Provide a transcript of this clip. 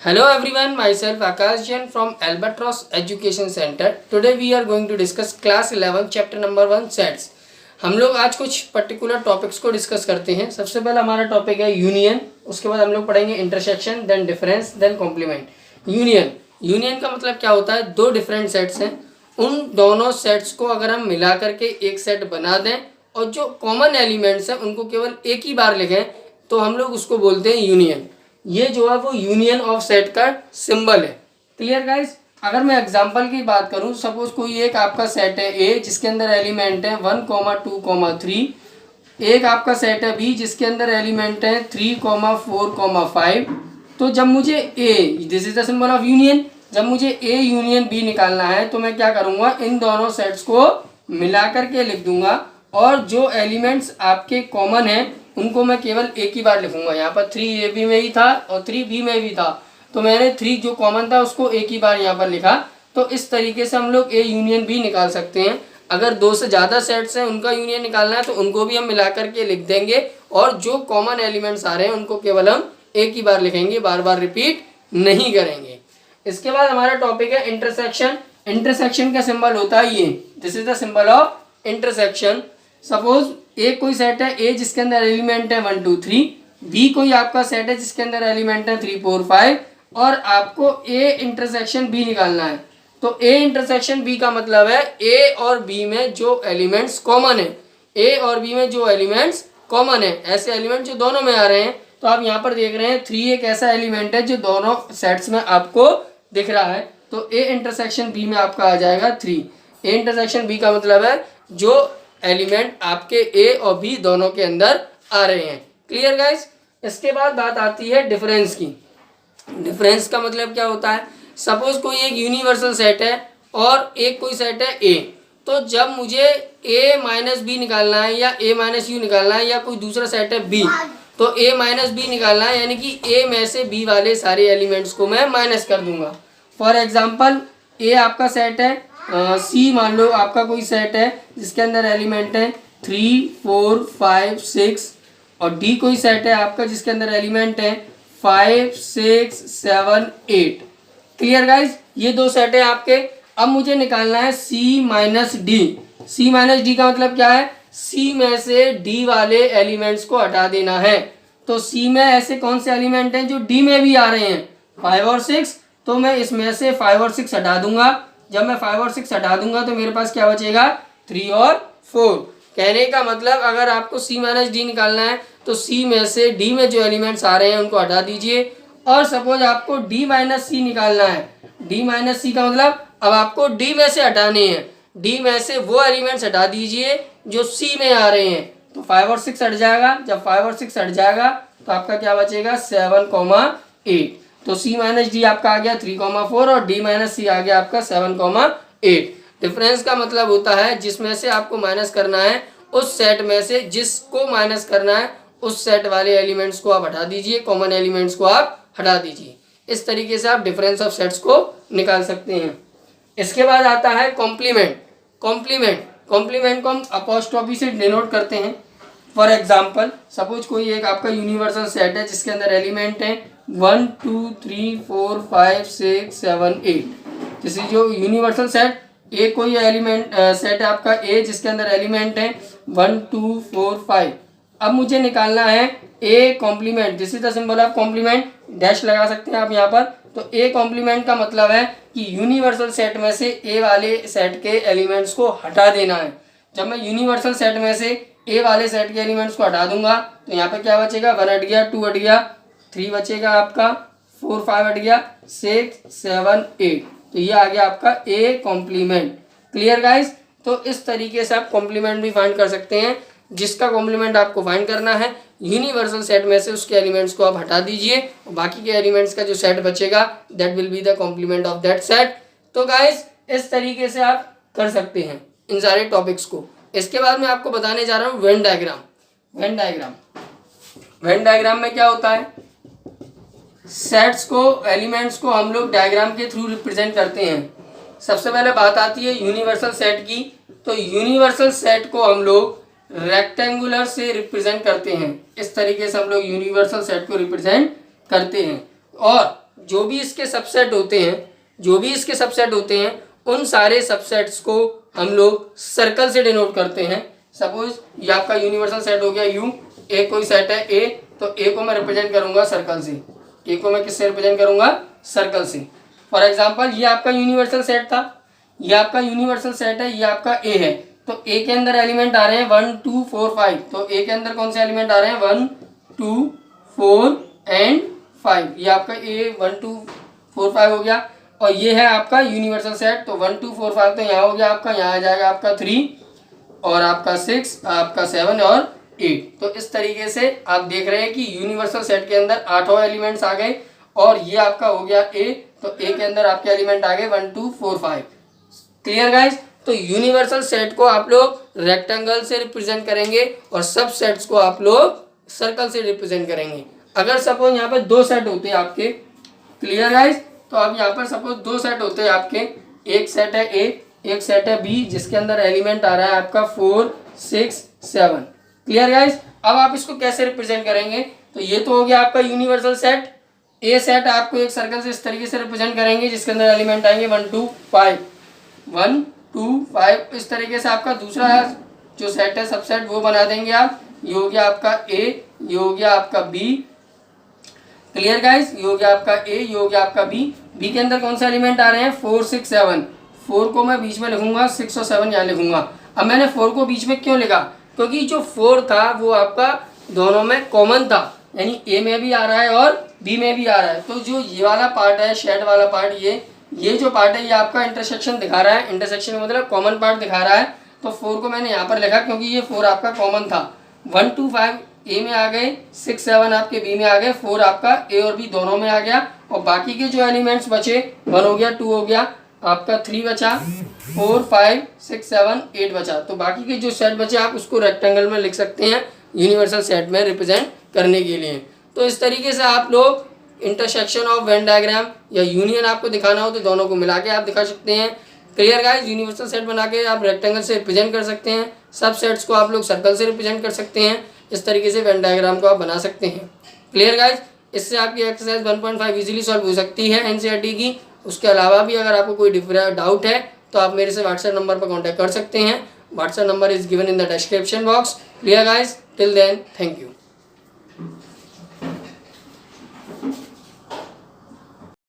Hello everyone, myself Akash Jain from Albatross Education Center. Today we are going to discuss class 11 chapter number 1 sets. हम लोग आज कुछ particular topics को discuss करते हैं। सबसे पहला हमारा टॉपिक है यूनियन, उसके बाद हम लोग पढ़ेंगे intersection, then difference, then complement. Union का मतलब क्या होता है, दो डिफरेंट सेट्स हैं, उन दोनों सेट्स को अगर हम मिला करके एक सेट बना दें और जो कॉमन एलिमेंट्स हैं उनको केवल एक ही बार लिखें तो हम लोग उसको बोलते हैं यूनियन। ये जो है वो यूनियन ऑफ सेट का सिंबल है। Clear guys? अगर मैं एग्जांपल की बात करूं, सपोज कोई एक आपका सेट है ए जिसके अंदर एलिमेंट है 1, 2, 3, एक आपका सेट है बी जिसके अंदर एलिमेंट है 3, 4, 5। तो जब मुझे ए, this is the symbol of union, जब मुझे ए यूनियन बी निकालना है तो मैं क्या करूंगा, इन दोनों सेट्स को मिला करके लिख दूंगा और जो एलिमेंट्स आपके कॉमन है उनको मैं केवल एक ही बार लिखूंगा। यहाँ पर 3AB में ही था और 3B में भी था, तो मैंने 3 जो कॉमन था उसको एक ही बार यहाँ पर लिखा। तो इस तरीके से हम लोग ए यूनियन बी निकाल सकते हैं। अगर दो से ज़्यादा सेट्स हैं उनका यूनियन निकालना है तो उनको भी हम मिला करके लिख देंगे और जो कॉमन एलिमेंट्स आ रहे हैं उनको केवल हम एक ही बार लिखेंगे, बार बार रिपीट नहीं करेंगे। इसके बाद हमारा टॉपिक है इंटरसेक्शन। इंटरसेक्शन का सिंबल होता है ये, this is the symbol of intersection. Suppose एक कोई सेट है ए जिसके अंदर एलिमेंट है 1, 2, 3, बी कोई आपका सेट है जिसके अंदर एलिमेंट है 3, 4, 5 और आपको ए इंटरसेक्शन बी निकालना है। तो ए इंटरसेक्शन बी का मतलब है ए और बी में जो एलिमेंट्स कॉमन है, ए और बी में जो एलिमेंट्स कॉमन है, ऐसे एलिमेंट जो दोनों में आ रहे हैं। तो आप यहाँ पर देख रहे हैं 3 एक ऐसा एलिमेंट है जो दोनों सेट्स में आपको दिख रहा है, तो ए इंटरसेक्शन बी में आपका आ जाएगा 3। ए इंटरसेक्शन बी का मतलब है जो एलिमेंट आपके ए और बी दोनों के अंदर आ रहे हैं। Clear guys? इसके बाद बात आती है डिफरेंस की। डिफरेंस का मतलब क्या होता है, सपोज कोई एक यूनिवर्सल सेट है और एक कोई सेट है ए, तो जब मुझे ए माइनस बी निकालना है या ए माइनस यू निकालना है या कोई दूसरा सेट है बी, तो ए माइनस बी निकालना है, यानी कि ए में से बी वाले सारे एलिमेंट्स को मैं माइनस कर दूंगा। फॉर एग्जाम्पल ए आपका सेट है, सी मान लो आपका कोई सेट है जिसके अंदर एलिमेंट है 3, 4, 5, 6 और डी कोई सेट है आपका जिसके अंदर एलिमेंट है 5, 6, 7, 8। Clear guys? ये दो सेट है आपके। अब मुझे निकालना है सी माइनस डी। सी माइनस डी का मतलब क्या है, सी में से डी वाले एलिमेंट्स को हटा देना है। तो सी में ऐसे कौन से एलिमेंट हैं जो डी में भी आ रहे हैं, 5 और 6, तो मैं इसमें से 5 और 6 हटा दूंगा। जब मैं 5 और 6 हटा दूंगा तो मेरे पास क्या बचेगा, 3 और 4। कहने का मतलब अगर आपको सी माइनस डी निकालना है तो सी में से डी में जो एलिमेंट्स आ रहे हैं उनको हटा दीजिए। और सपोज आपको डी माइनस सी निकालना है, डी माइनस सी का मतलब अब आपको डी में से हटाने हैं, डी में से वो एलिमेंट्स हटा दीजिए जो सी में आ रहे हैं। तो 5 और 6 हट जाएगा। जब 5 और 6 हट जाएगा तो आपका क्या बचेगा, 7, 8। तो सी माइनस डी आपका आ गया 3, 4 और डी माइनस सी आ गया आपका 7, 8। डिफरेंस का मतलब होता है जिसमें से आपको माइनस करना है उस सेट में से जिसको माइनस करना है उस सेट वाले एलिमेंट्स को आप हटा दीजिए, कॉमन एलिमेंट्स को आप हटा दीजिए। इस तरीके से आप डिफरेंस ऑफ सेट्स को निकाल सकते हैं। इसके बाद आता है कॉम्प्लीमेंट। कॉम्प्लीमेंट को हम अपॉस्ट्रोफी से डिनोट करते हैं। फॉर एग्जाम्पल सपोज कोई एक आपका यूनिवर्सल सेट है जिसके अंदर एलिमेंट है 1, 2, 3, 4, 5, 6, 7, 8। जैसे जो यूनिवर्सल सेट ए कोई एलिमेंट सेट है आपका ए जिसके अंदर एलिमेंट है 1, 2, 4, 5। अब मुझे निकालना है A complement, this is the symbol of complement, dash लगा सकते हैं आप यहाँ पर। तो ए कॉम्प्लीमेंट का मतलब है कि यूनिवर्सल सेट में से ए वाले सेट के एलिमेंट्स को हटा देना है। जब मैं यूनिवर्सल सेट में से ए वाले सेट के एलिमेंट्स को हटा दूंगा तो यहाँ पे क्या बचेगा, 1 हट गया, 2 हट गया, 3 बचेगा आपका, 4, 5 हट गया, 6, 7, 8। तो ये आ गया आपका ए कॉम्प्लीमेंट। Clear guys? तो इस तरीके से आप कॉम्प्लीमेंट भी फाइंड कर सकते हैं। जिसका कॉम्प्लीमेंट आपको फाइंड करना है यूनिवर्सल सेट में से उसके एलिमेंट्स को आप हटा दीजिए और बाकी के एलिमेंट्स का जो सेट बचेगा that will be the complement of that set. तो गाइस इस तरीके से आप कर सकते हैं इन सारे टॉपिक्स को। इसके बाद मैं आपको बताने जा रहा हूँ वेन डायग्राम। वेन डायग्राम में क्या होता है, सेट्स को, एलिमेंट्स को हम लोग डायग्राम के थ्रू रिप्रेजेंट करते हैं। सबसे पहले बात आती है यूनिवर्सल सेट की। तो यूनिवर्सल सेट को हम लोग रेक्टेंगुलर से रिप्रेजेंट करते हैं। इस तरीके से हम लोग यूनिवर्सल सेट को रिप्रेजेंट करते हैं। और जो भी इसके सबसेट होते हैं उन सारे सबसेट्स को हम लोग सर्कल से डिनोट करते हैं। सपोज ये आपका यूनिवर्सल सेट हो गया यू, ए कोई सेट है ए, तो ए को मैं रिप्रेजेंट करूंगा सर्कल से। ए को मैं किससे रिप्रेजेंट करूंगा? सर्कल से। फॉर एग्जांपल ये आपका यूनिवर्सल सेट था, ये आपका यूनिवर्सल सेट है, ये आपका ए है, तो ए के अंदर एलिमेंट आ रहे हैं 1 2 4 5। तो ए के अंदर कौन से एलिमेंट आ रहे हैं? 1 2 4 एंड 5। ये आपका ए 1 2 4 5 हो गया। और ये है आपका यूनिवर्सल सेट, तो 1 2 4 5 तो यहाँ हो गया आपका, यहाँ आ जाएगा आपका 3 और आपका 6, आपका 7 और 8। तो इस तरीके से आप देख रहे हैं कि यूनिवर्सल सेट के अंदर 8 एलिमेंट्स आ गए और ये आपका हो गया ए, तो ए के अंदर आपके एलिमेंट आ गए 1 2 4 5। Clear guys? तो यूनिवर्सल सेट को आप लोग रेक्टेंगल से रिप्रेजेंट करेंगे और सब सेट्स को आप लोग सर्कल से रिप्रेजेंट करेंगे। अगर सपोज यहाँ पे 2 सेट होते हैं आपके, क्लियर गाइस? तो अब यहाँ पर सपोज 2 सेट होते हैं आपके, एक सेट है ए, एक सेट है बी, जिसके अंदर एलिमेंट आ रहा है आपका 4 6 7। Clear guys? अब आप इसको कैसे रिप्रेजेंट करेंगे? तो ये तो हो गया आपका यूनिवर्सल सेट। ए सेट आपको एक सर्कल से इस तरीके से रिप्रेजेंट करेंगे जिसके अंदर एलिमेंट आएंगे 1 2 5 1 2 5। इस तरीके से आपका दूसरा जो सेट है सबसेट वो बना देंगे आप। ये हो गया आपका ए, ये हो गया आपका बी। Clear guys? ये हो गया आपका ए, ये हो गया आपका बी। बी के अंदर कौन सा एलिमेंट आ रहे हैं? 4 6 7। 4 को मैं बीच में लिखूंगा, 6 और 7 यहाँ लिखूंगा। अब मैंने 4 को बीच में क्यों लिखा? क्योंकि जो 4 था वो आपका दोनों में कॉमन था, यानी ए में भी आ रहा है और बी में भी आ रहा है। तो जो ये वाला पार्ट है, शेड वाला पार्ट, ये जो पार्ट है ये आपका इंटरसेक्शन दिखा रहा है। इंटरसेक्शन मतलब कॉमन पार्ट दिखा रहा है। तो 4 को मैंने यहाँ पर लिखा क्योंकि ये 4 आपका कॉमन था। 1 2 5 ए में आ गए, 6 7 आपके बी में आ गए, 4 आपका ए और बी दोनों में आ गया। और बाकी के जो एलिमेंट्स बचे 1 हो गया, 2 हो गया, आपका 3 बचा, 4 5 6 7 8 बचा। तो बाकी के जो सेट बचे आप उसको रेक्टेंगल में लिख सकते हैं यूनिवर्सल सेट में रिप्रेजेंट करने के लिए। तो इस तरीके से आप लोग इंटरसेक्शन ऑफ वेन डायग्राम या यूनियन आपको दिखाना हो तो दोनों को मिला के आप दिखा सकते हैं। Clear guys? यूनिवर्सल सेट बना के आप रेक्टेंगल से रिप्रेजेंट कर सकते हैं, सब सेट्स को आप लोग सर्कल से रिप्रेजेंट कर सकते हैं। इस तरीके से वेन डायग्राम को आप बना सकते हैं। Clear guys? इससे आपकी एक्सरसाइज 1.5 इजीली सॉल्व हो सकती है एनसीईआरटी की। उसके अलावा भी अगर आपको कोई डाउट है तो आप मेरे से व्हाट्सएप नंबर पर कॉन्टैक्ट कर सकते हैं। WhatsApp number is given in the description box. Clear guys? Till then, thank you.